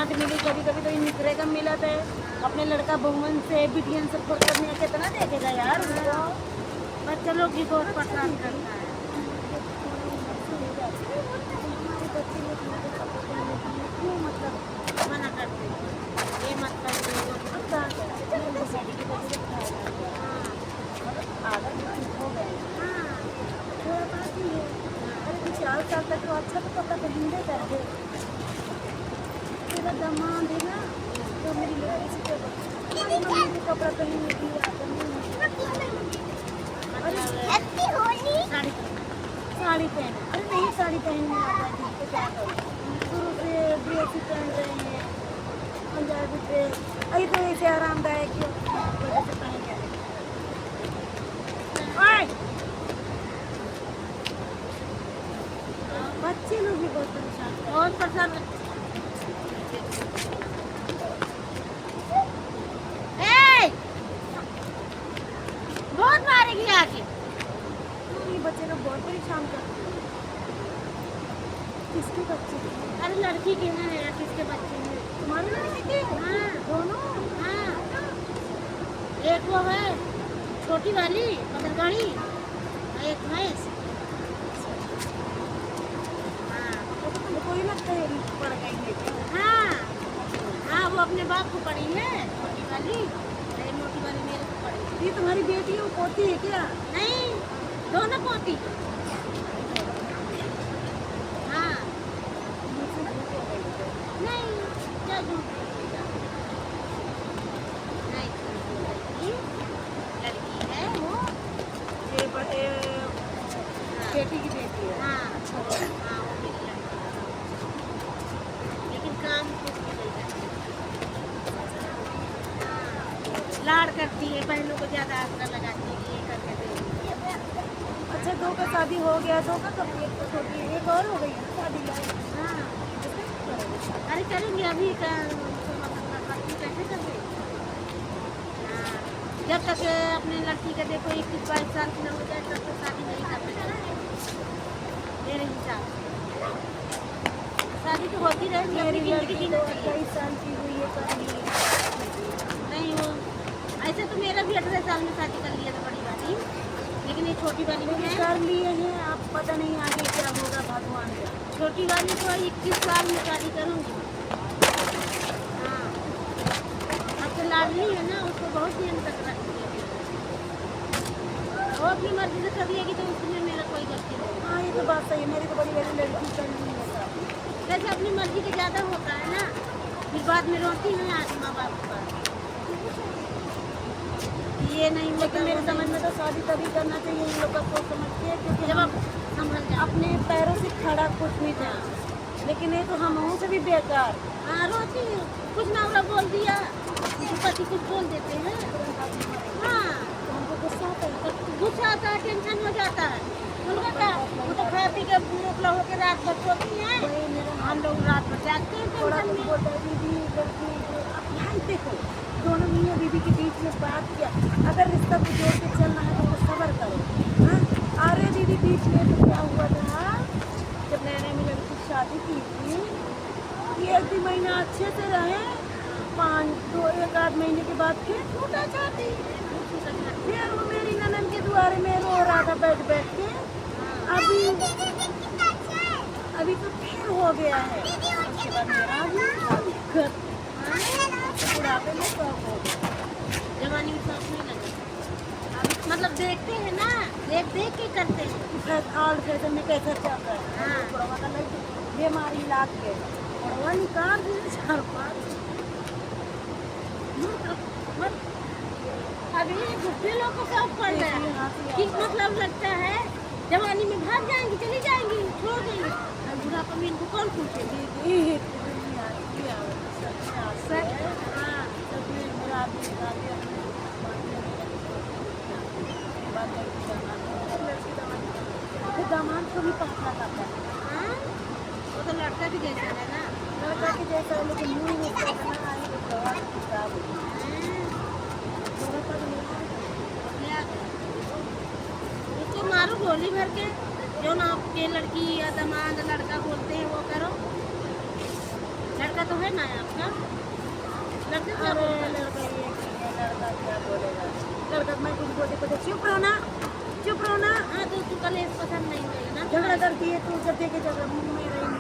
डांट मिली, कभी कभी तो निकरे का मिला था अपने लड़का बहुमन से बिटियन से फोटो में कितना देखेगा यार उसको। बच्चे लोग भी बहुत परेशान करता है। क्यों मतलब मना करते हैं, ये मत करिए वो मत करिए। शादी की वजह से आदत हो गए हाँ थोड़ा बात ही है। अरे कुछ 4 साल तक तो अच्छा तो कपड़ा पहनते करते। तेरा दामाद है ना तो मेरी लड़की से क्या बोलती, हमारी मम्मी को कपड़ा पहनने की आदत नहीं है। साड़ी साड़ी पहने, अरे नहीं साड़ी पहनने आता है तो क्या करूँ, शुरू से ड्रेस ही पहन रहे हैं पंजाबी ड्रेस। अभी तो ऐसे आरामदायक ही वजह से पहन रहे हैं। ओए! बच्चे लोग भी बहुत परेशान कर बहुत परेशान। ए! बहुत मारेगी आके। ये बच्चे लोग बहुत परेशान करते हैं। किसके बच्चे? अरे लड़की के हैं या किसके बच्चे हैं? तुम्हारे लड़के के? हाँ दोनों? हाँ, एक वो है छोटी वाली पकड़गाड़ी और एक भैंस। हाँ कोई लगता है पड़ गई लेकिन हाँ हाँ, वो अपने बाप को पड़ी है छोटी वाली, और ये मोटी वाली मेरे को पड़ी है। ये तुम्हारी बेटी है वो पोती है क्या? नहीं, दोनों पोती। हाँ नहीं, क्या झूठ बोलेगा? नहीं झूठ बोलेगी, लड़की है वो। ये बेटी की बेटी है। हाँ हाँ, वो मेरी लड़की है। लेकिन काम कुछ भी नहीं करती। हाँ, लाड़ करती है, बहनों को ज्यादा आसरा लगाती है कि ये करके दे। अच्छा दो का शादी हो गया, दो का कंप्लीट तो छोटी है, एक और हो गई है शादी लायक। हाँ, अरे करेंगे अभी का कैसे कर दे। हाँ, जब तक अपने लड़की का देखो 21-22 साल की न हो जाए तब तक शादी नहीं करना चाहिए मेरे हिसाब से। शादी तो होती रहेगी, अपनी मेरी जिंदगी लड़की जीना तो चाहिए। 28 साल की हुई है कर ली है। नहीं वो ऐसे तो मेरा भी 18 साल में शादी कर लिया था बड़ी वाली, लेकिन ये छोटी वाली भी है। कर लिए हैं, आप पता नहीं आगे क्या होगा भगवान का। छोटी वाली तो 21 साल में शादी करूँगी। हाँ, अब तो लाडली है ना, उसको बहुत दिन तक रखती है। वो अपनी मर्जी से करिएगी तो उसमें मेरा कोई गलती नहीं। हाँ ये तो बात सही है, मेरी तो बड़ी बड़ी लड़की कर ली है शादी। जैसे अपनी मर्जी के ज़्यादा होता है ना, फिर बाद में रोती है आज माँ बाप के पास। ये नहीं होता, लेकिन मेरे समझ में तो शादी तभी करना चाहिए इन लोग का सोच समझ के, क्योंकि जब हम आप संभल जाओ। अपने पैरों से खड़ा कुछ नहीं था, लेकिन ये तो हम से भी बेकार। हाँ रोती है, कुछ ना उड़ा बोल दिया, किसी पति कुछ बोल देते हैं। हाँ, तो हमको गुस्सा आता है। तो गुस्सा आता है, टेंशन हो जाता है। उनका क्या, वो तो खा पी के मुकला होकर रात भर सोती हैं, वही मेरा हम लोग रात भर जागते हैं थोड़ा टेंशन कुछ में। बोलता है दीदी लड़की अब यहाँ देखो दोनों मियाँ बीवी के बीच में बात किया, अगर रिश्ता को जोड़ के चलना है तो कुछ सब्र करो। हाँ अरे दीदी बीच में तो क्या हुआ था, जब नैने में लड़की शादी की थी, ये 1-2 महीना अच्छे से रहे, 1-2 महीने के बाद फिर छूटा चाहती। फिर वो मेरी ननद के द्वारे में रो रहा था बैठ बैठ के। अभी तो फिर हो गया है, उसके बाद मेरा भी शादी कर बुढ़ापे में शौक हो गया। जवानी में शौक नहीं लगा, मतलब देखते हैं ना, देख देख के करते हैं। और फैशन में कैसा चल रहा है, हाँ। बुढ़वा का लड़की बीमारी लाग के बुढ़वा निकाल दिए 4-5। अभी बुढ़े लोग को शौक पड़ रहा है कि मतलब लगता है जवानी में भाग जाएंगी, चली जाएंगी, छोड़ देंगी, और बुढ़ापा में इनको कौन पूछेगी। हाँ, दामाद को भी पकड़ा करता है, हाँ, वो तो लड़का भी जैसा है ना। लड़का के जैसा है, लेकिन मुँह में उसका इतना आने के बाद खराब हो गया। उसको मारो गोली भर के, जो ना आपके लड़की या दामाद लड़का बोलते हैं वो करो। लड़का लड़का तो है ना आपका, लड़के क्या अरे बोलते हैं? लड़का ये नहीं है, लड़का क्या बोलेगा, लड़का मैं कुछ बोलते बोलते चुप रहो ना, चुप रहो ना। हाँ तो तू कलेश पसंद नहीं होगा ना झगड़ा करती है तू, जब देखे झगड़ा मुंह में रही